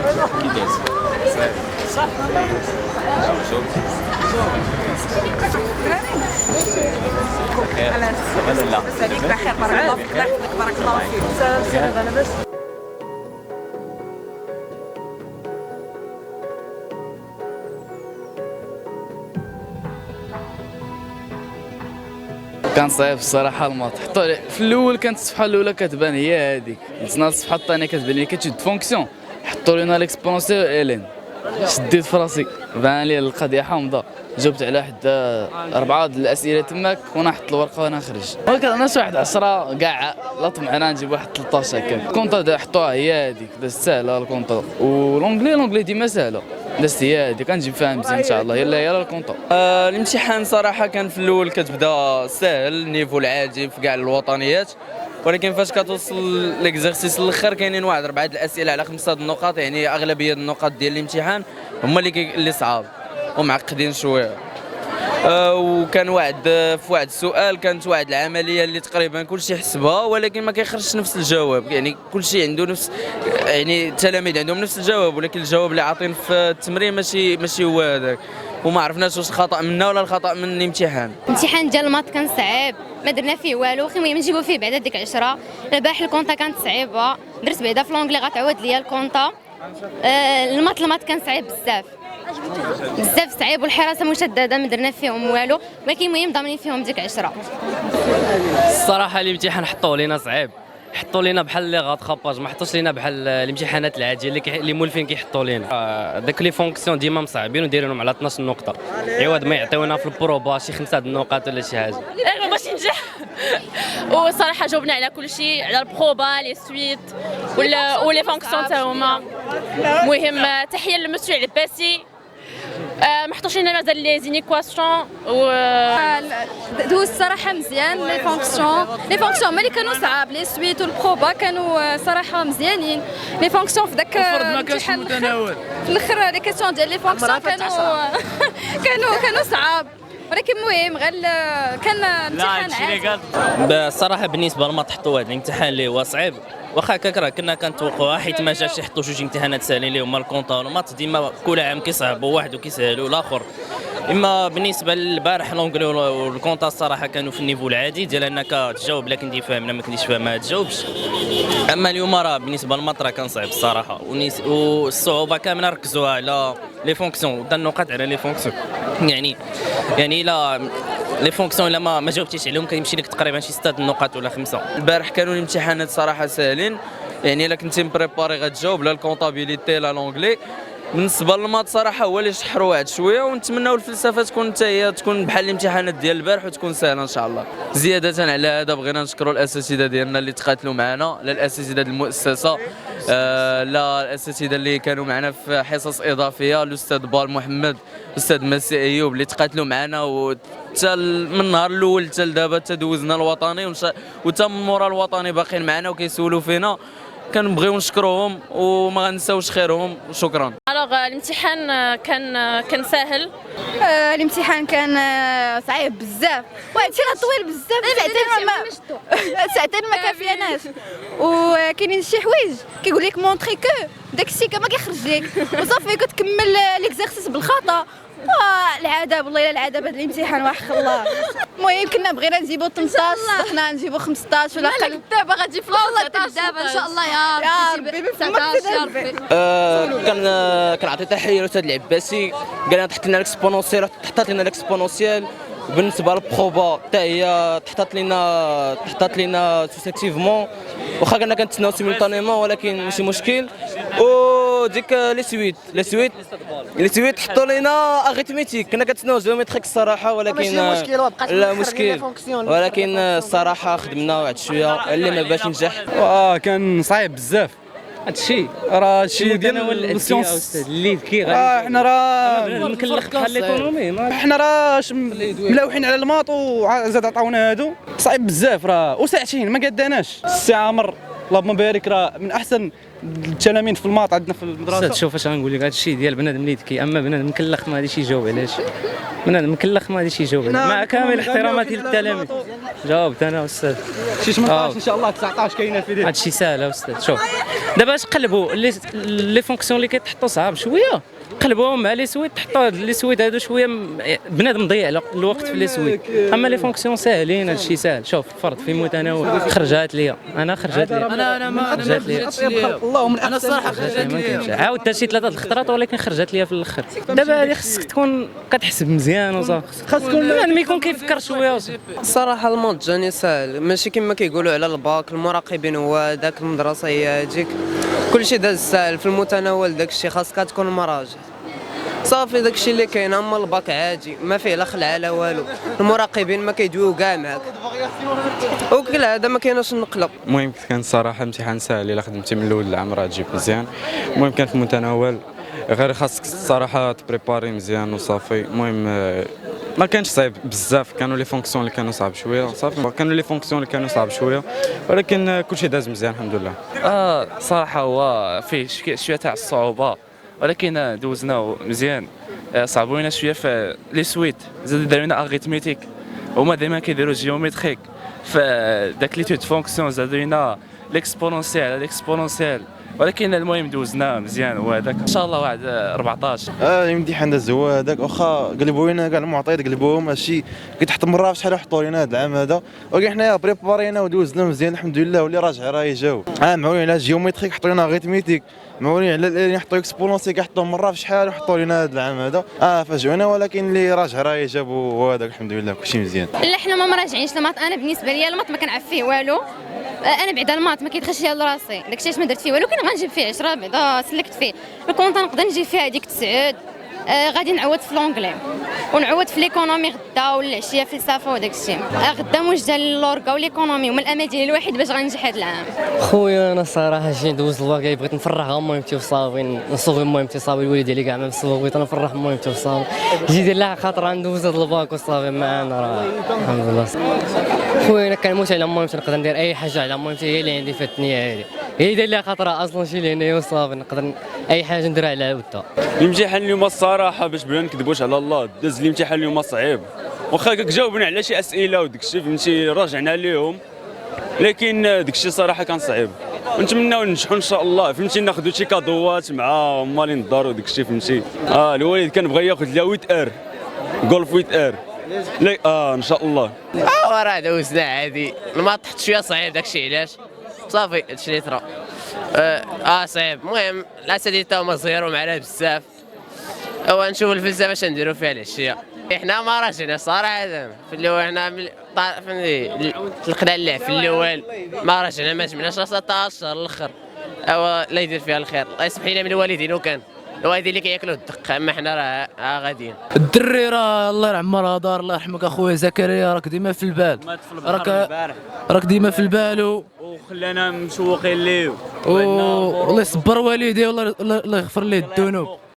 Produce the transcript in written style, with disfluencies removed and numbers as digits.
رضا كي دايز؟ صح شوف لا بس عليك بخير بارك الله فيك. الله يحفظك بارك الله فيك. كان صعيب الصراحه الماط. حتى في الاول كانت الصفحه الاولى كتبان هي هذيك، نزلنا الصفحه الثانيه كتبان لي كتشد فونكسيون، حطوا لنا ليكسبونسيال الين، شديت في راسي بان لي القضيه حامضه. جاوبت على حد 4 د الاسئله تماك وانا حط الورقه وانا خرج. ولكن انا شي واحد 10 كاع لا طمعنا نجيب واحد 13 هكاك. الكونطا حطوها هي هذيك دازت ساهله الكونطا، ولونجلي ديما ساهله دازت هي هذيك كنجيب فيها مزيان ان شاء الله. يلا الكونطا. الامتحان صراحه كان في الاول كتبدا ساهل النيفو العادي في كاع الوطنيات، ولكن فاش كتوصل ليكزارسيس الاخر كاينين واحد 4 الاسئله على 5 النقاط، يعني اغلبيه النقاط ديال الامتحان هما اللي صعاب ومعقدين شويه. وكان في واحد السؤال كانت واحد العمليه اللي تقريبا كلشي حسبها ولكن ما كيخرجش نفس الجواب، يعني كلشي عنده نفس، يعني التلاميذ عندهم نفس الجواب ولكن الجواب اللي عاطين في التمرين ماشي هو هذاك، وما عرفناش واش الخطا منا ولا الخطا من الامتحان. الامتحان ديال المات كان صعيب، ما درنا فيه والو، المهم نجيبو فيه بعدا ديك 10. البارح الكونطا كانت صعيبه، درت بعدا في لونجلي غتعود ليا الكونطا. المات كان صعيب بزاف صعيب، والحراسه مشدده ما درنا فيهم والو، ولكن المهم ضامنين فيهم ديك 10. الصراحه الامتحان حطوه لينا صعيب، حطوا لينا بحال لي غاتخاباج، ما حطوش لينا بحال الامتحانات العاديه اللي مولفين كيحطوا لينا. داك لي فونكسيون ديما مصعبين ودايرينهم على 12 نقطه، عوض ما يعطيونا في البروبا شي 5 النقاط ولا شي حاجه. باش ننجح وصراحه جاوبنا على كل شيء، على البروبا لي سويت ولي فونكسيون حتى هما. المهم تحيه للمسيو العباسي، ما حطوش لنا مازال لي زينيكواسيون دوز صراحه مزيان. لي فونكسيون هما اللي كانوا صعاب، لي سويت والبروبا كانوا صراحه مزيانين. لي فونكسيون في داك الامتحان في الاخر لي كيسيون ديال لي فونكسيون كانوا صعاب، ولكن المهم غير كان امتحان عادي. الصراحه بالنسبه لما حطوا هذا الامتحان اللي هو صعيب، واخا كنا كنتوقعوها حيت ما جاش يحطوا جوج امتحانات ساهلين اللي هما الكونطا والمات، ديما كل عام كيصعبوا واحد وكيسهلوا الاخر. اما بالنسبه للبارح لونجلي والكونطا الصراحه كانوا في النيفو العادي ديال انك تجاوب لكن كنتي فاهم ما كنتيش فاهم ما تجاوبش. اما اليوم راه بالنسبه للمات راه كان صعيب الصراحه، والصعوبه كامله ركزوها على لي فونكسيون، دا النقاط على لي فونكسيون، يعني لا لي فونكسيون الا ما جاوبتيش عليهم كيمشي لك تقريبا شي 6 النقاط ولا 5. البارح كانوا الامتحانات صراحه ساهلين، يعني الا كنتي مبريباري غتجاوب لا الكونطابيليتي لا لونجلي. بالنسبه للمات صراحه هو اللي شحروا واحد شويه، ونتمناو الفلسفه تكون حتى هي تكون بحال الامتحانات ديال البارح وتكون سهله ان شاء الله. زياده على هذا بغينا نشكروا الاساتذه ديالنا اللي تقاتلوا معنا، لا الاساتذه المؤسسه لا الاساتذه اللي كانوا معنا في حصص اضافيه، الاستاذ بال محمد، الاستاذ مسي ايوب اللي تقاتلوا معنا وحتى من النهار الاول حتى لدابا دوزنا الوطني وتا من مورا الوطني باقيين معنا وكيسولوا فينا. كنبغيو نشكروهم وما غنساوش خيرهم. شكرا. الامتحان كان ساهل. الامتحان كان صعيب بزاف، واحد شي طويل بزاف، ساعتين ما كافياناش، وكاينين شي حوايج كيقول لك مونطري كو داكشي ما كيخرج لك وصافي كتكمل ليكزارسيس بالخطا. العذاب والله الا العذاب هذا الامتحان وحق الله. المهم كنا بغينا نجيبو 18 صدقنا نجيبو 15 ولا اقل. دابا غتجي في دابا ان شاء الله يا ربي 19 يا ربي. كنعطي تحيه للاستاذ العباسي، قال لنا تحط لنا الاكسبونونسيال، حطات لنا الاكسبونونسيال. بالنسبه للبروبا حتى هي تحطات لنا سوسيكتيفمون، واخا كنا كنتسناو سيمولطانيمون ولكن ماشي مشكل. وديك لي سويت حطوا لنا اريتميتيك، كنا كنتسناو جيومتريك الصراحه ولكن لا مشكل، ولكن الصراحه خدمنا واحد شويه اللي ما باش ينجح. كان صعيب بزاف هادشي، راه هادشي ديال السيونس اللي ذكي حنا راه مكلخ بحال ليكونومي، حنا راه ملاوحين على الماط وزاد عطاونا هادو صعيب بزاف راه، وساعتين ما قداناش. السي عامر اللهم بارك راه من احسن التلاميذ في الماط عندنا في المدرسه. شوف اش غنقول لك، هادشي ديال بنادم اللي ذكي، اما بنادم مكلخ ما غاديش يجاوب علاش، بنادم مكلخ ما غاديش يجاوب، مع كامل احتراماتي للتلاميذ. جاوبت انا استاذ. شي 18 ان شاء الله 19 كاينه في ديك. هادشي ساهل استاذ. شوف دابا اش قلبوا لي فونكسيون اللي كيتحطوا صعاب شويه، قلبوهم مع لي سويت، تحطوا لي سويت هادو شويه بنادم ضيع الوقت في لي سويت. اما لي فونكسيون ساهلين، هادشي ساهل. شوف فرض في متناول خرجات ليا، انا خرجات ليا، انا ما خرجات ليا الله من انا الصراحه خرجت لي. عاود درت شي 3 الخطرات ولكن خرجت ليا في الاخر. دابا هادي خصك تكون كتحسب مزيان وصافي، خاص تكون يكون كيفكر شويه وصافي. الصراحه المونط جاني ساهل، ماشي كما كيقولوا على الباك المراقبين هو داك المدرسه هي هاديك، كلشي داز ساهل في المتناول. داكشي خاصك تكون مراجع صافي، داكشي اللي كاين. اما الباك عادي ما فيه لا خلعه لا والو، المراقبين ما كيدويو كاع معاك وكل هذا ما كايناش النقله. المهم كان الصراحه امتحان ساهل، الا خدمتي من الاول للعام راه تجيب مزيان. المهم كان في المتناول، غير خاصك الصراحه تبريباري مزيان وصافي. المهم ما كانش صعيب بزاف، كانوا لي فونكسيون اللي كانوا صعب شويه صافي، كانوا لي فونكسيون اللي كانوا صعب شويه، ولكن كلشي داز مزيان الحمد لله. صراحه هو فيه شويه تاع الصعوبه، ولكن دوزناه مزيان. صعبوا لنا شويه في لي سويت، زاد داروا لنا اريتميتيك، هما دائما كيديروا جيومتريك. فداك لي تود فونكسيون زادوا لنا ليكسبونونسيال، ولكن المهم دوزناه مزيان. وهذاك ان شاء الله واحد 14. الامتحان داز هو هذاك، واخا قلبوا لنا كاع المعطيات قلبوهم، هادشي كيتحط مره في شحال حطوا لنا هذا العام هذا، ولكن حنايا بريبارينا ودوزنا مزيان الحمد لله. واللي راجع راه يجاوب. معولين على جيومتريك حطوا لنا غيتميتيك، معولين على يحطوا اكسبونونسي كيحطوا مره في شحال وحطوا لنا هذا العام هذا. فاجئونا، ولكن اللي راجع راه يجاوب وهذاك الحمد لله كلشي مزيان. لا حنا ما مراجعينش الماط. انا بالنسبه لي الماط ما كنعرف فيه والو، انا بعدا الماط ما كيدخلش ليا لراسي، داكشي علاش ما درت فيه والو. كنا غنجيب فيه 10 بعدا سلكت فيه. الكونطا نقدر نجيب فيها هذيك 9. غادي نعوض في لونجلي ونعوض في ليكونومي غدا ولا العشيه فلسفه وداك الشيء. غدا موجده للورقه وليكونومي، ومن الامل ديالي الواحد باش غنجح هذا العام. خويا انا الصراحه شي ندوز الواقع، بغيت نفرح مهمتي وصافي، نصوبي مهمتي صافي. الوالد ديالي كاع ما مسوق، بغيت نفرح مهمتي وصافي. جي دير لها خاطر ندوز هذا الباك وصافي معانا راه الحمد لله. خويا انا كنموت على مهمتي، نقدر ندير اي حاجه على مهمتي، هي اللي عندي في الدنيا هذه، هي داير لها خاطر اصلا شي اللي هنايا وصافي، نقدر اي حاجه نديرها على عودتها. الامتحان اليوم الصراحه باش بلا نكذبوش على الله، داز الامتحان اليوم صعيب، واخا جاوبنا على شي اسئله وداك الشيء فهمتي راجعنا ليهم، لكن داك الشيء صراحه كان صعيب. ونتمناو ننجحوا ان شاء الله فهمتي، ناخذوا شي كادوات مع مالين الدار وداك الشيء فهمتي. الوالد كان بغى ياخذ لها 8 ار جولف 8 ار ان شاء الله. راه دوزنا عادي، ما طحت شويه صعيب داكشي علاش صافي هادشي اللي طرا. صعيب. المهم الاساتذه هما زيرو معنا بزاف، هو نشوف الفلسفه اش نديروا فيها العشيه. حنا ما راجعنا صراحه في الاول، حنا فهمتي طلقنا اللعب في الاول، ما راجعنا ما جبناش راسنا حتى الشهر الاخر. الله يدير فيها الخير، الله يسمح لنا من الوالدين، وكان الوالدين اللي كياكلوا الدق، اما حنا راه غاديين. الدري راه الله يرحم راه دار، الله يرحمك اخويا زكريا، راك ديما في البال، راك ديما في البال وخلانا مشوقين ليه، والله يصبر والديه، والله يغفر ليه الذنوب.